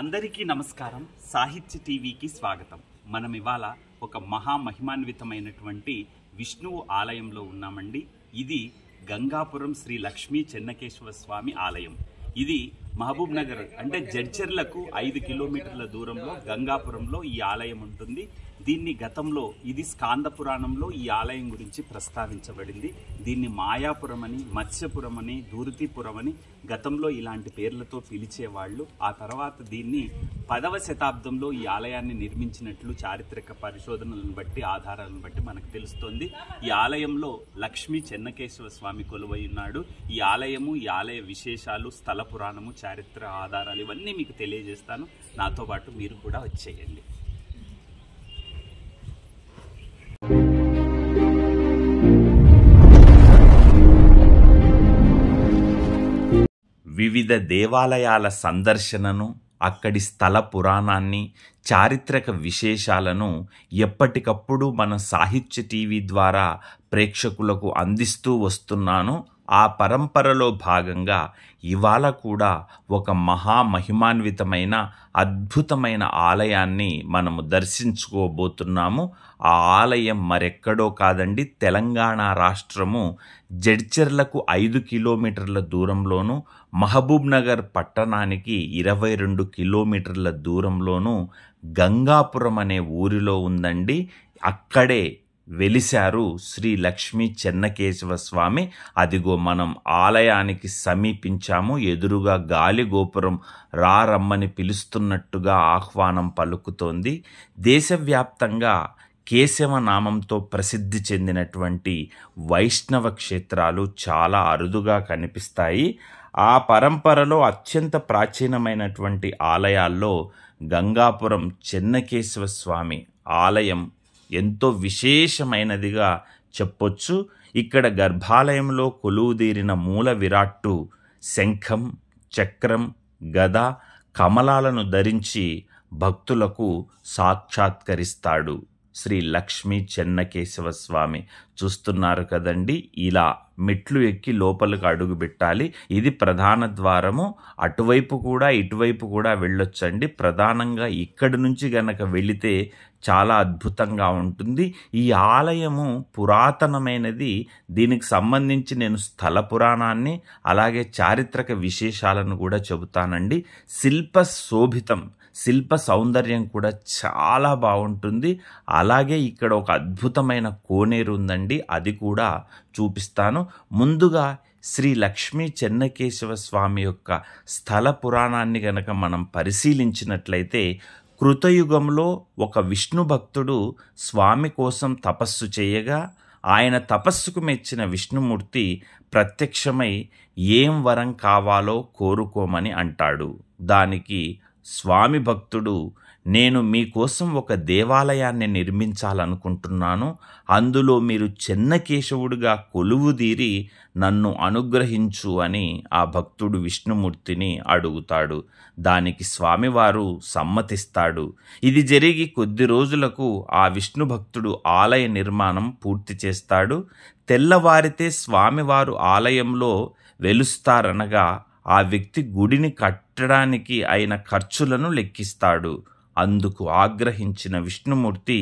అందరికీ నమస్కారం. సాహిత్య టీవీకి స్వాగతం. మనం ఇవాళ ఒక మహామహిమాన్వితమైనటువంటి విష్ణువు ఆలయంలో ఉన్నామండి. ఇది గంగాపురం శ్రీ లక్ష్మీ చెన్నకేశవ స్వామి ఆలయం. ఇది మహబూబ్ నగర్ అంటే జడ్చర్లకు 5 కిలోమీటర్ల దూరంలో గంగాపురంలో ఈ ఆలయం ఉంటుంది. దీన్ని గతంలో ఇది స్కాంద పురాణంలో ఈ ఆలయం గురించి ప్రస్తావించబడింది. దీన్ని మాయాపురం అని, మత్స్యపురం అని, ధూర్తిపురం అని గతంలో ఇలాంటి పేర్లతో పిలిచేవాళ్ళు. ఆ తర్వాత దీన్ని 10వ శతాబ్దంలో ఈ ఆలయాన్ని నిర్మించినట్లు చారిత్రక పరిశోధనలను బట్టి, ఆధారాలను బట్టి మనకు తెలుస్తోంది. ఈ ఆలయంలో లక్ష్మీ చెన్నకేశవ స్వామి కొలువై ఉన్నాడు. ఈ ఆలయము, ఈ ఆలయ విశేషాలు, స్థల పురాణము, చారిత్ర ఆధారాలు ఇవన్నీ మీకు తెలియజేస్తాను. నాతో పాటు మీరు కూడా వచ్చేయండి. వివిధ దేవాలయాల సందర్శనను, అక్కడి స్థల పురాణాన్ని, చారిత్రక విశేషాలను ఎప్పటికప్పుడు మన సాహిత్య టీవీ ద్వారా ప్రేక్షకులకు అందిస్తూ వస్తున్నాను. ఆ పరంపరలో భాగంగా ఇవాళ కూడా ఒక మహామహిమాన్వితమైన అద్భుతమైన ఆలయాన్ని మనము దర్శించుకోబోతున్నాము. ఆ ఆలయం మరెక్కడో కాదండి, తెలంగాణ రాష్ట్రము జడ్చర్లకు 5 కిలోమీటర్ల దూరంలోను, మహబూబ్ నగర్ పట్టణానికి 22 కిలోమీటర్ల దూరంలోను గంగాపురం అనే ఊరిలో ఉందండి. అక్కడే వెలిశారు శ్రీ లక్ష్మీ చెన్నకేశవ స్వామి. అదిగో మనం ఆలయానికి సమీపించాము. ఎదురుగా గాలి గోపురం రమ్మని పిలుస్తున్నట్టుగా ఆహ్వానం పలుకుతోంది. దేశవ్యాప్తంగా కేశవ నామంతో ప్రసిద్ధి చెందినటువంటి వైష్ణవ క్షేత్రాలు చాలా అరుదుగా కనిపిస్తాయి. ఆ పరంపరలో అత్యంత ప్రాచీనమైనటువంటి ఆలయాల్లో గంగాపురం చెన్నకేశవ స్వామి ఆలయం ఎంతో విశేషమైనదిగా చెప్పొచ్చు. ఇక్కడ గర్భాలయంలో కొలువుదీరిన మూల విరాట్టు శంఖం, చక్రం, గద, కమలాలను ధరించి భక్తులకు సాక్షాత్కరిస్తాడు శ్రీ లక్ష్మీ చెన్నకేశవ స్వామి. చూస్తున్నారు కదండి, ఇలా మెట్లు ఎక్కి లోపలికి అడుగు పెట్టాలి. ఇది ప్రధాన ద్వారము. అటువైపు కూడా ఇటువైపు కూడా వెళ్ళొచ్చండి. ప్రధానంగా ఇక్కడి నుంచి గనక వెళితే చాలా అద్భుతంగా ఉంటుంది. ఈ ఆలయము పురాతనమైనది. దీనికి సంబంధించి నేను స్థల పురాణాన్ని అలాగే చారిత్రక విశేషాలను కూడా చెబుతానండి. శిల్ప శోభితం, శిల్ప సౌందర్యం కూడా చాలా బాగుంటుంది. అలాగే ఇక్కడ ఒక అద్భుతమైన కోనేరు ఉందండి, అది కూడా చూపిస్తాను. ముందుగా శ్రీ లక్ష్మీ చెన్నకేశవ స్వామి యొక్క స్థల పురాణాన్ని గనక మనం పరిశీలించినట్లయితే, కృతయుగంలో ఒక విష్ణు భక్తుడు స్వామి కోసం తపస్సు చేయగా ఆయన తపస్సుకు మెచ్చిన విష్ణుమూర్తి ప్రత్యక్షమై ఏం వరం కావాలో కోరుకోమని అంటాడు. దానికి స్వామి భక్తుడు, నేను మీకోసం ఒక దేవాలయాన్ని నిర్మించాలనుకుంటున్నాను. అందులో మీరు చెన్నకేశవుడిగా కొలువుదీరి నన్ను అనుగ్రహించు అని ఆ భక్తుడు విష్ణుమూర్తిని అడుగుతాడు. దానికి స్వామివారు సమ్మతిస్తాడు. ఇది జరిగి కొద్ది రోజులకు ఆ విష్ణు భక్తుడు ఆలయ నిర్మాణం పూర్తి చేస్తాడు. తెల్లవారితే స్వామివారు ఆలయంలో వెలుస్తారనగా ఆ వ్యక్తి గుడిని కట్టడానికి అయిన ఖర్చులను లెక్కిస్తాడు. అందుకు ఆగ్రహించిన విష్ణుమూర్తి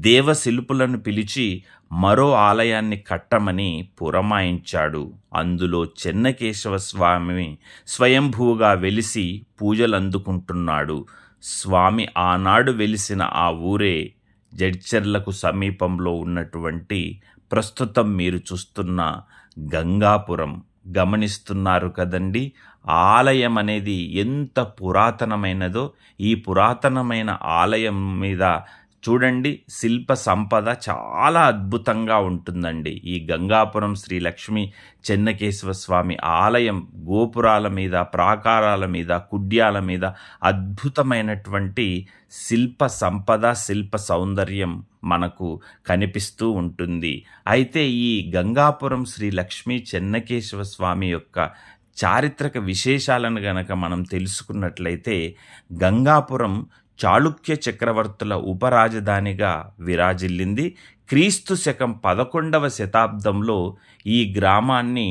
దేవశిల్పులను పిలిచి మరో ఆలయాన్ని కట్టమని పురమాయించాడు. అందులో చెన్నకేశవ స్వామి స్వయంభూగా వెలిసి పూజలు అందుకుంటున్నాడు. స్వామి ఆనాడు వెలిసిన ఆ ఊరే జడ్చర్లకు సమీపంలో ఉన్నటువంటి ప్రస్తుతం మీరు చూస్తున్న గంగాపురం. గమనిస్తున్నారు కదండి, ఆలయం అనేది ఎంత పురాతనమైనదో. ఈ పురాతనమైన ఆలయం మీద చూడండి, శిల్ప సంపద చాలా అద్భుతంగా ఉంటుందండి. ఈ గంగాపురం శ్రీ లక్ష్మీ చెన్నకేశవ స్వామి ఆలయం గోపురాల మీద, ప్రాకారాల మీద, కుడ్యాల మీద అద్భుతమైనటువంటి శిల్ప సంపద, శిల్ప సౌందర్యం మనకు కనిపిస్తూ ఉంటుంది. అయితే ఈ గంగాపురం శ్రీ లక్ష్మీ చెన్నకేశవ స్వామి యొక్క చారిత్రక విశేషాలను గనక మనం తెలుసుకున్నట్లయితే, గంగాపురం చాళుక్య చక్రవర్తుల ఉపరాజధానిగా విరాజిల్లింది. క్రీస్తు శకం 11వ శతాబ్దంలో ఈ గ్రామాన్ని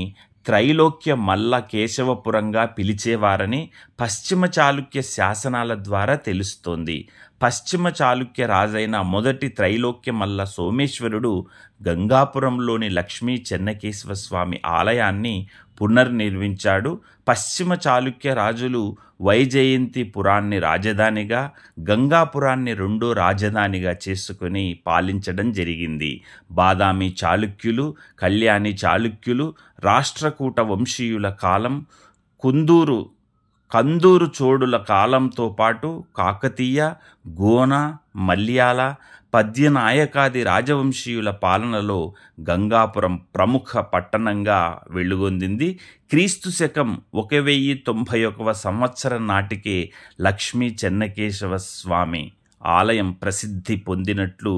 త్రైలోక్య మల్ల కేశవపురంగా పిలిచేవారని పశ్చిమ చాళుక్య శాసనాల ద్వారా తెలుస్తోంది. పశ్చిమ చాళుక్య రాజైన మొదటి త్రైలోక్య మల్ల సోమేశ్వరుడు గంగాపురంలోని లక్ష్మీ చెన్నకేశవ స్వామి ఆలయాన్ని పునర్నిర్మించాడు. పశ్చిమ చాళుక్య రాజులు వైజయంతిపురాన్ని రాజధానిగా, గంగాపురాన్ని రెండో రాజధానిగా చేసుకుని పాలించడం జరిగింది. బాదామి చాళుక్యులు, కళ్యాణి చాళుక్యులు, రాష్ట్రకూట వంశీయుల కాలం, కందూరు చోడుల కాలంతో పాటు కాకతీయ, గోన, మల్యాల, పద్యనాయకాది రాజవంశీయుల పాలనలో గంగాపురం ప్రముఖ పట్టణంగా వెలుగొందింది. క్రీస్తు శకం 1091 సంవత్సరం నాటికే లక్ష్మీ చెన్నకేశవ స్వామి ఆలయం ప్రసిద్ధి పొందినట్లు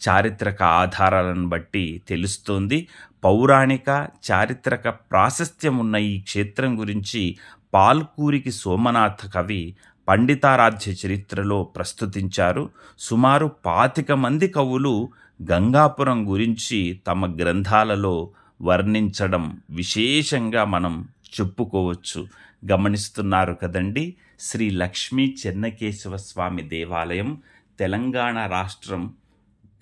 చారిత్రక ఆధారాలను బట్టి తెలుస్తోంది. పౌరాణిక, చారిత్రక ప్రాశస్త్యం ఉన్న ఈ క్షేత్రం గురించి పాల్కూరికి సోమనాథ కవి పండితారాధ్య చరిత్రలో ప్రస్తుతించారు. సుమారు 25 మంది కవులు గంగాపురం గురించి తమ గ్రంథాలలో వర్ణించడం విశేషంగా మనం చెప్పుకోవచ్చు. గమనిస్తున్నారు కదండి. శ్రీ లక్ష్మీ చెన్నకేశవ స్వామి దేవాలయం తెలంగాణ రాష్ట్రం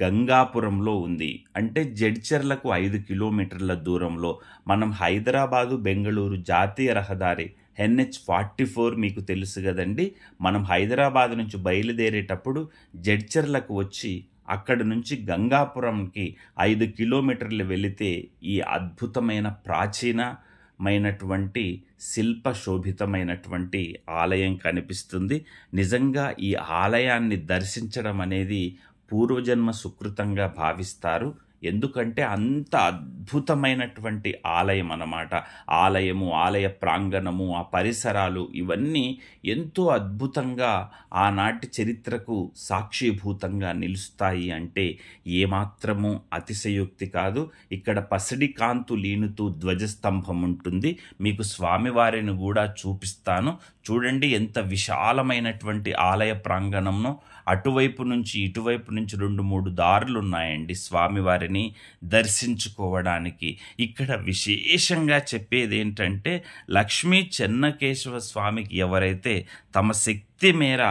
గంగాపురంలో ఉంది. అంటే జడ్చర్లకు 5 కిలోమీటర్ల దూరంలో. మనం హైదరాబాదు బెంగళూరు జాతీయ రహదారి NH-44 మీకు తెలుసు కదండి. మనం హైదరాబాద్ నుంచి బయలుదేరేటప్పుడు జడ్చర్లకు వచ్చి అక్కడి నుంచి గంగాపురంకి 5 కిలోమీటర్లు వెళితే ఈ అద్భుతమైన ప్రాచీనమైనటువంటి శిల్పశోభితమైనటువంటి ఆలయం కనిపిస్తుంది. నిజంగా ఈ ఆలయాన్ని దర్శించడం అనేది పూర్వజన్మ సుకృతంగా భావిస్తారు. ఎందుకంటే అంత అద్భుతమైనటువంటి ఆలయం అన్నమాట. ఆలయము, ఆలయ ప్రాంగణము, ఆ పరిసరాలు ఇవన్నీ ఎంతో అద్భుతంగా ఆనాటి చరిత్రకు సాక్షిభూతంగా నిలుస్తాయి అంటే ఏమాత్రము అతిశయోక్తి కాదు. ఇక్కడ పసిడి కాంతు లీనుతూ ధ్వజస్తంభం ఉంటుంది. మీకు స్వామివారిని కూడా చూపిస్తాను. చూడండి ఎంత విశాలమైనటువంటి ఆలయ ప్రాంగణంలో. అటువైపు నుంచి ఇటువైపు నుంచి 2-3 దారులు ఉన్నాయండి స్వామివారిని దర్శించుకోవడానికి. ఇక్కడ విశేషంగా చెప్పేది ఏంటంటే లక్ష్మీ చెన్నకేశవ స్వామికి ఎవరైతే తమ శక్తి మేర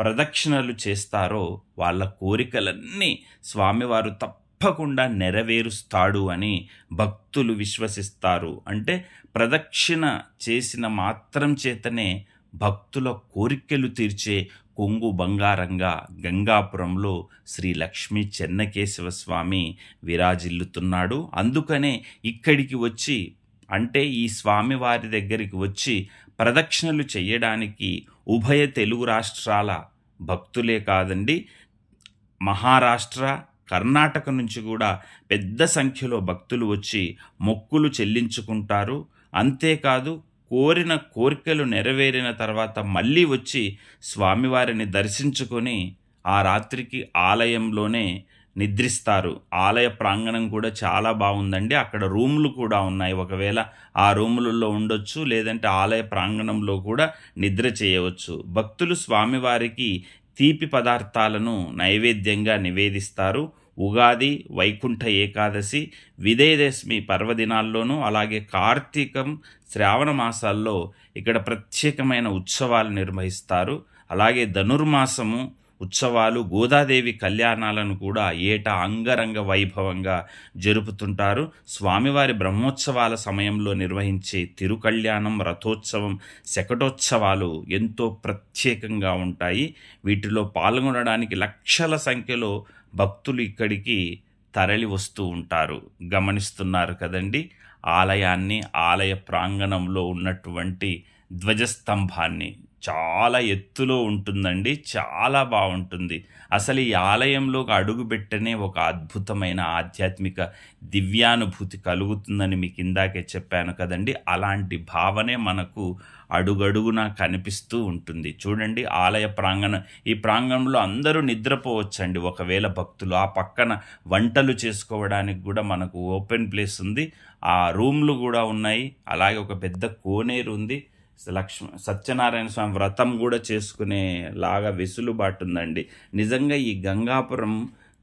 ప్రదక్షిణలు చేస్తారో వాళ్ళ కోరికలన్నీ స్వామివారు తప్పకుండా నెరవేరుస్తాడు అని భక్తులు విశ్వసిస్తారు. అంటే ప్రదక్షిణ చేసిన మాత్రం చేతనే భక్తుల కోరికలు తీర్చే కొంగు బంగారంగా గంగాపురంలో శ్రీ లక్ష్మీ చెన్నకేశవ స్వామి విరాజిల్లుతున్నాడు. అందుకనే ఇక్కడికి వచ్చి, అంటే ఈ స్వామివారి దగ్గరికి వచ్చి ప్రదక్షిణలు చేయడానికి ఉభయ తెలుగు రాష్ట్రాల భక్తులే కాదండి, మహారాష్ట్ర, కర్ణాటక నుంచి కూడా పెద్ద సంఖ్యలో భక్తులు వచ్చి మొక్కులు చెల్లించుకుంటారు. అంతేకాదు కోరిన కోరికలు నెరవేరిన తర్వాత మళ్ళీ వచ్చి స్వామివారిని దర్శించుకొని ఆ రాత్రికి ఆలయంలోనే నిద్రిస్తారు. ఆలయ ప్రాంగణం కూడా చాలా బాగుందండి. అక్కడ రూములు కూడా ఉన్నాయి. ఒకవేళ ఆ రూములలో ఉండొచ్చు, లేదంటే ఆలయ ప్రాంగణంలో కూడా నిద్ర చేయవచ్చు. భక్తులు స్వామివారికి తీపి పదార్థాలను నైవేద్యంగా నివేదిస్తారు. ఉగాది, వైకుంఠ ఏకాదశి, విజయదశమి పర్వదినాల్లోనూ, అలాగే కార్తీకం, శ్రావణ మాసాల్లో ఇక్కడ ప్రత్యేకమైన ఉత్సవాలు నిర్వహిస్తారు. అలాగే ధనుర్మాసము ఉత్సవాలు, గోదాదేవి కళ్యాణాలను కూడా ఏటా అంగరంగ వైభవంగా జరుపుతుంటారు. స్వామివారి బ్రహ్మోత్సవాల సమయంలో నిర్వహించే తిరుకళ్యాణం, రథోత్సవం, శకటోత్సవాలు ఎంతో ప్రత్యేకంగా ఉంటాయి. వీటిలో పాల్గొనడానికి లక్షల సంఖ్యలో భక్తులు ఇక్కడికి తరలి వస్తూ ఉంటారు. గమనిస్తున్నారు కదండి. ఆలయాన్ని, ఆలయ ప్రాంగణంలో ఉన్నటువంటి ధ్వజస్తంభాన్ని చాలా ఎత్తులో ఉంటుందండి. చాలా బాగుంటుంది. అసలు ఈ ఆలయంలోకి అడుగుపెట్టనే ఒక అద్భుతమైన ఆధ్యాత్మిక దివ్యానుభూతి కలుగుతుందని మీకు ఇందాకే చెప్పాను కదండి. అలాంటి భావనే మనకు అడుగడుగునా కనిపిస్తూ ఉంటుంది. చూడండి ఆలయ ప్రాంగణం. ఈ ప్రాంగణంలో అందరూ నిద్రపోవచ్చండి ఒకవేళ భక్తులు. ఆ పక్కన వంటలు చేసుకోవడానికి కూడా మనకు ఓపెన్ ప్లేస్ ఉంది. ఆ రూమ్లు కూడా ఉన్నాయి. అలాగే ఒక పెద్ద కోనేరు ఉంది. సత్యనారాయణ స్వామి వ్రతం కూడా చేసుకునే లాగా వెసులుబాటు ఉందండి. నిజంగా ఈ గంగాపురం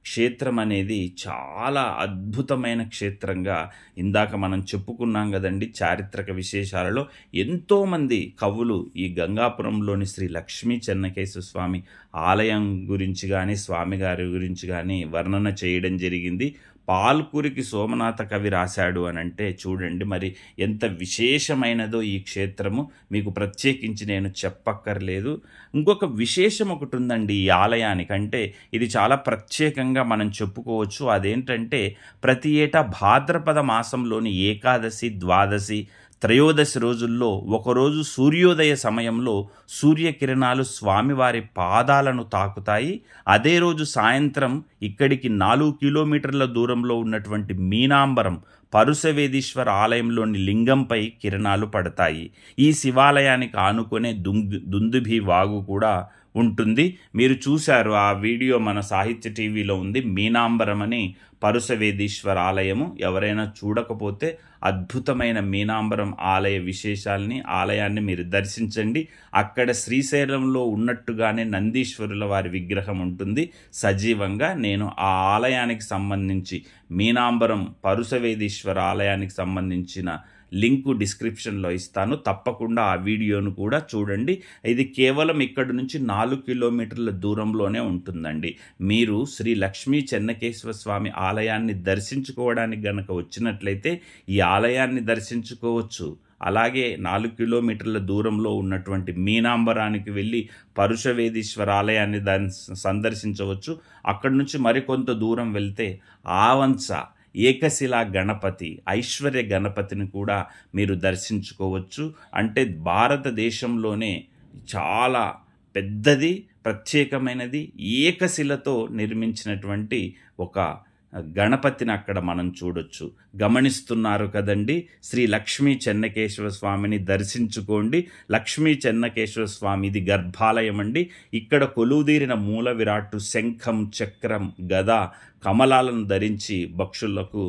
క్షేత్రం అనేది చాలా అద్భుతమైన క్షేత్రంగా ఇందాక మనం చెప్పుకున్నాం కదండి. చారిత్రక విశేషాలలో ఎంతోమంది కవులు ఈ గంగాపురంలోని శ్రీ లక్ష్మీ చెన్నకేశ్వర స్వామి ఆలయం గురించి కానీ స్వామిగారి గురించి కానీ వర్ణన చేయడం జరిగింది. పాల్కురికి సోమనాథ కవి రాశాడు అని అంటే చూడండి మరి ఎంత విశేషమైనదో ఈ క్షేత్రము. మీకు ప్రత్యేకించి నేను చెప్పక్కర్లేదు. ఇంకొక విశేషం ఒకటి ఉందండి ఈ ఆలయానికి. అంటే ఇది చాలా ప్రత్యేకంగా మనం చెప్పుకోవచ్చు. అదేంటంటే ప్రతి ఏటా భాద్రపద మాసంలోని ఏకాదశి, ద్వాదశి, త్రయోదశి రోజుల్లో ఒకరోజు సూర్యోదయ సమయంలో సూర్యకిరణాలు స్వామివారి పాదాలను తాకుతాయి. అదే రోజు సాయంత్రం ఇక్కడికి 4 కిలోమీటర్ల దూరంలో ఉన్నటువంటి మీనాంబరం పరుసవేదీశ్వర ఆలయంలోని లింగంపై కిరణాలు పడతాయి. ఈ శివాలయానికి ఆనుకునే దుందుభి వాగు కూడా ఉంటుంది. మీరు చూశారు ఆ వీడియో, మన సాహిత్య టీవీలో ఉంది. మీనాంబరం అని పరుసవేదీశ్వర ఆలయము. ఎవరైనా చూడకపోతే అద్భుతమైన మీనాంబరం ఆలయ ఆలయాన్ని మీరు దర్శించండి. అక్కడ శ్రీశైలంలో ఉన్నట్టుగానే నందీశ్వరుల వారి విగ్రహం ఉంటుంది సజీవంగా. నేను ఆ ఆలయానికి సంబంధించి మీనాంబరం పరుసవేదీశ్వర ఆలయానికి సంబంధించిన లింకు డిస్క్రిప్షన్లో ఇస్తాను. తప్పకుండా ఆ వీడియోను కూడా చూడండి. ఇది కేవలం ఇక్కడి నుంచి 4 కిలోమీటర్ల దూరంలోనే ఉంటుందండి. మీరు శ్రీ లక్ష్మీ చెన్నకేశ్వర స్వామి ఆలయాన్ని దర్శించుకోవడానికి గనక వచ్చినట్లయితే ఈ ఆలయాన్ని దర్శించుకోవచ్చు. అలాగే 4 కిలోమీటర్ల దూరంలో ఉన్నటువంటి మీనాంబరానికి వెళ్ళి పరుషవేదీశ్వర ఆలయాన్ని సందర్శించవచ్చు. అక్కడి నుంచి మరికొంత దూరం వెళ్తే ఆవంచ ఏకశిలా గణపతి, ఐశ్వర్య గణపతిని కూడా మీరు దర్శించుకోవచ్చు. అంటే భారతదేశంలోనే చాలా పెద్దది, ప్రత్యేకమైనది, ఏకశిలతో నిర్మించినటువంటి ఒక గణపతిని అక్కడ మనం చూడొచ్చు. గమనిస్తున్నారు కదండి. శ్రీ లక్ష్మీ చెన్నకేశ్వర స్వామిని దర్శించుకోండి. లక్ష్మీ చెన్నకేశ్వర స్వామి ఇది గర్భాలయం అండి. ఇక్కడ కొలువుదీరిన మూల విరాట్టు శంఖం, చక్రం, గద, కమలాలను ధరించి భక్తులకు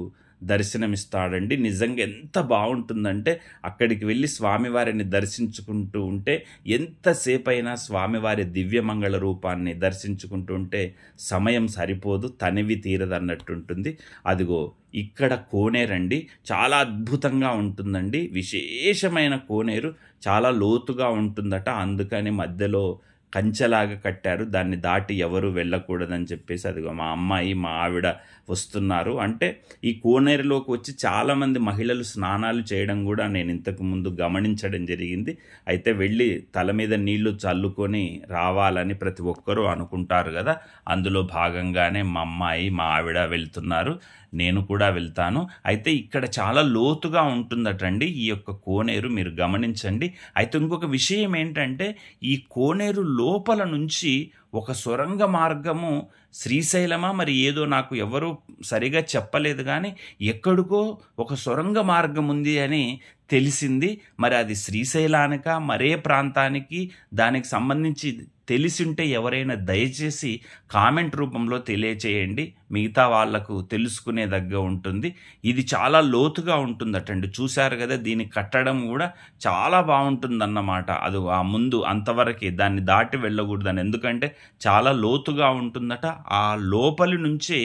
దర్శనమిస్తాడండి. నిజంగా ఎంత బాగుంటుందంటే అక్కడికి వెళ్ళి స్వామివారిని దర్శించుకుంటూ ఉంటే ఎంతసేపు అయినా స్వామివారి దివ్యమంగళ రూపాన్ని దర్శించుకుంటూ ఉంటే సమయం సరిపోదు, తనివి తీరదన్నట్టుంటుంది. అదిగో ఇక్కడ కోనేరండి. చాలా అద్భుతంగా ఉంటుందండి. విశేషమైన కోనేరు, చాలా లోతుగా ఉంటుందట. అందుకని మధ్యలో కంచెలాగా కట్టారు. దాన్ని దాటి ఎవరు వెళ్ళకూడదని చెప్పేసి అదిగో మా అమ్మాయి, మా ఆవిడ వస్తున్నారు. అంటే ఈ కోనేరులోకి వచ్చి చాలామంది మహిళలు స్నానాలు చేయడం కూడా నేను ఇంతకు ముందు గమనించడం జరిగింది. అయితే వెళ్ళి తల మీద నీళ్లు చల్లుకొని రావాలని ప్రతి ఒక్కరూ అనుకుంటారు కదా. అందులో భాగంగానే మా అమ్మాయి, మా ఆవిడ వెళ్తున్నారు. నేను కూడా వెళ్తాను. అయితే ఇక్కడ చాలా లోతుగా ఉంటుందటండి ఈ యొక్క కోనేరు, మీరు గమనించండి. అయితే ఇంకొక విషయం ఏంటంటే ఈ కోనేరు లోపల నుంచి ఒక సొరంగ మార్గము శ్రీశైలమా మరి ఏదో నాకు ఎవరు సరిగా చెప్పలేదు, కానీ ఎక్కడికో ఒక సొరంగ మార్గం ఉంది అని తెలిసింది. మరి అది శ్రీశైలానిక మరే ప్రాంతానికి దానికి సంబంధించి తెలిసింటే ఎవరైనా దయచేసి కామెంట్ రూపంలో తెలియచేయండి. మిగతా వాళ్లకు తెలుసుకునేదగ్గ ఉంటుంది. ఇది చాలా లోతుగా ఉంటుందటండి. చూశారు కదా, దీన్ని కట్టడం కూడా చాలా బాగుంటుందన్నమాట. అది ఆ ముందు అంతవరకే, దాన్ని దాటి వెళ్ళకూడదని. ఎందుకంటే చాలా లోతుగా ఉంటుందట. ఆ లోపలి నుంచే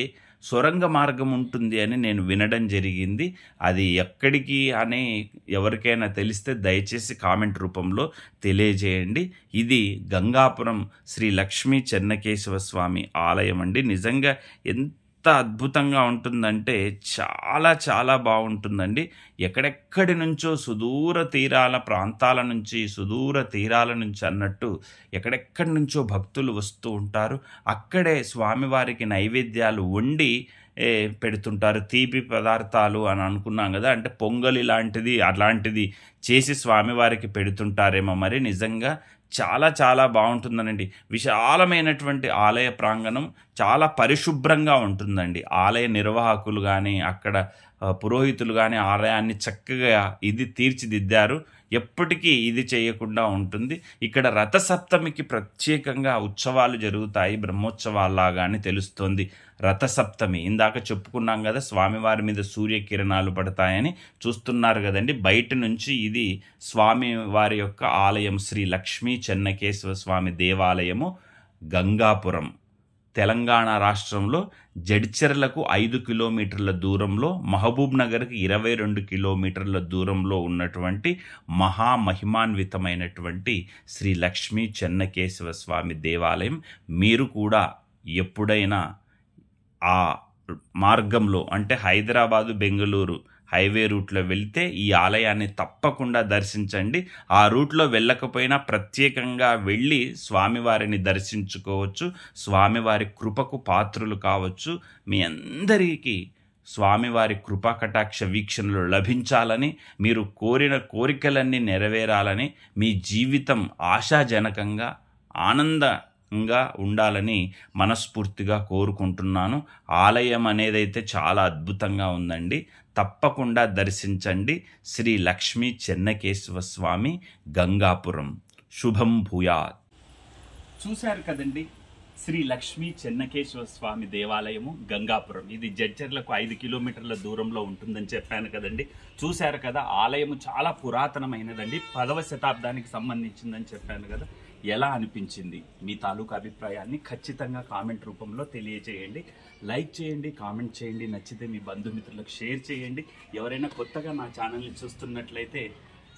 సొరంగ మార్గం ఉంటుంది అని నేను వినడం జరిగింది. అది ఎక్కడికి అని ఎవరికైనా తెలిస్తే దయచేసి కామెంట్ రూపంలో తెలియజేయండి. ఇది గంగాపురం శ్రీ లక్ష్మీ చెన్నకేశవ స్వామి ఆలయం అండి. నిజంగా ఎంత అద్భుతంగా ఉంటుందంటే చాలా చాలా బాగుంటుందండి. ఎక్కడెక్కడి నుంచో సుదూర తీరాల ప్రాంతాల నుంచి, సుదూర తీరాల నుంచి అన్నట్టు ఎక్కడెక్కడి నుంచో భక్తులు వస్తూ ఉంటారు. అక్కడే స్వామివారికి నైవేద్యాలు వండి పెడుతుంటారు. తీపి పదార్థాలు అని అనుకున్నాం కదా, అంటే పొంగలి లాంటిది అలాంటిది చేసి స్వామివారికి పెడుతుంటారేమో మరి. నిజంగా చాలా చాలా బాగుంటుందనండి. విశాలమైనటువంటి ఆలయ ప్రాంగణం చాలా పరిశుభ్రంగా ఉంటుందండి. ఆలయ నిర్వాహకులు కానీ అక్కడ పురోహితులు కానీ ఆలయాన్ని చక్కగా ఇది తీర్చిదిద్దారు. ఎప్పటికీ ఇది చేయకుండా ఉంటుంది. ఇక్కడ రథసప్తమికి ప్రత్యేకంగా ఉత్సవాలు జరుగుతాయి, బ్రహ్మోత్సవాల్లాగా అని తెలుస్తోంది. రథసప్తమి ఇందాక చెప్పుకున్నాం కదా, స్వామివారి మీద సూర్యకిరణాలు పడతాయని. చూస్తున్నారు కదండి బయట నుంచి, ఇది స్వామివారి యొక్క ఆలయం, శ్రీ లక్ష్మీ చెన్నకేశవ స్వామి దేవాలయము, గంగాపురం, తెలంగాణ రాష్ట్రంలో జడ్చర్లకు 5 కిలోమీటర్ల దూరంలో, మహబూబ్ నగర్కి 22 కిలోమీటర్ల దూరంలో ఉన్నటువంటి మహామహిమాన్వితమైనటువంటి శ్రీ లక్ష్మీ చెన్నకేశవ స్వామి దేవాలయం. మీరు కూడా ఎప్పుడైనా ఆ మార్గంలో అంటే హైదరాబాదు బెంగళూరు హైవే రూట్లో వెళ్తే ఈ ఆలయాన్ని తప్పకుండా దర్శించండి. ఆ రూట్లో వెళ్ళకపోయినా ప్రత్యేకంగా వెళ్ళి స్వామివారిని దర్శించుకోవచ్చు. స్వామివారి కృపకు పాత్రులు కావచ్చు. మీ అందరికీ స్వామివారి కృపా కటాక్ష వీక్షణలు లభించాలని, మీరు కోరిన కోరికలన్నీ నెరవేరాలని, మీ జీవితం ఆశాజనకంగా ఆనందంగా ఉండాలని మనస్ఫూర్తిగా కోరుకుంటున్నాను. ఆలయం అనేదైతే చాలా అద్భుతంగా ఉందండి. తప్పకుండా దర్శించండి. శ్రీ లక్ష్మీ చెన్నకేశవ స్వామి, గంగాపురం. శుభం భూయాత్. చూశారు కదండి, శ్రీ లక్ష్మీ చెన్నకేశవ స్వామి దేవాలయము, గంగాపురం. ఇది జడ్చర్లకు 5 కిలోమీటర్ల దూరంలో ఉంటుందని చెప్పాను కదండి. చూశారు కదా, ఆలయము చాలా పురాతనమైనదండి. 10వ శతాబ్దానికి సంబంధించిందని చెప్పాను కదా. ఎలా అనిపించింది? మీ తాలూకు అభిప్రాయాన్ని ఖచ్చితంగా కామెంట్ రూపంలో తెలియజేయండి. లైక్ చేయండి, కామెంట్ చేయండి, నచ్చితే మీ బంధుమిత్రులకు షేర్ చేయండి. ఎవరైనా కొత్తగా నా ఛానల్ని చూస్తున్నట్లయితే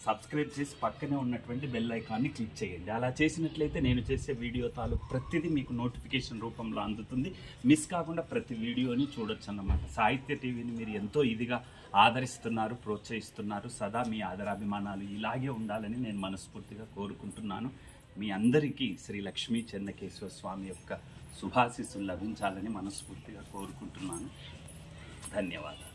సబ్స్క్రైబ్ చేసి పక్కనే ఉన్నటువంటి బెల్ ఐకాన్ని క్లిక్ చేయండి. అలా చేసినట్లయితే నేను చేసే వీడియో తాలూకు ప్రతిదీ మీకు నోటిఫికేషన్ రూపంలో అందుతుంది. మిస్ కాకుండా ప్రతి వీడియోని చూడొచ్చు అన్నమాట. సాహిత్య టీవీని మీరు ఎంతో ఇదిగా ఆదరిస్తున్నారు, ప్రోత్సహిస్తున్నారు. సదా మీ ఆదరాభిమానాలు ఇలాగే ఉండాలని నేను మనస్ఫూర్తిగా కోరుకుంటున్నాను. మీ అందరికీ శ్రీ లక్ష్మీ చెన్నకేశవ స్వామి యొక్క శుభాశీస్సులు లభించాలని మనస్ఫూర్తిగా కోరుకుంటున్నాను. ధన్యవాదాలు.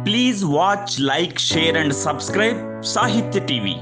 Please watch, like, share and subscribe సాహిత్య టీవీ.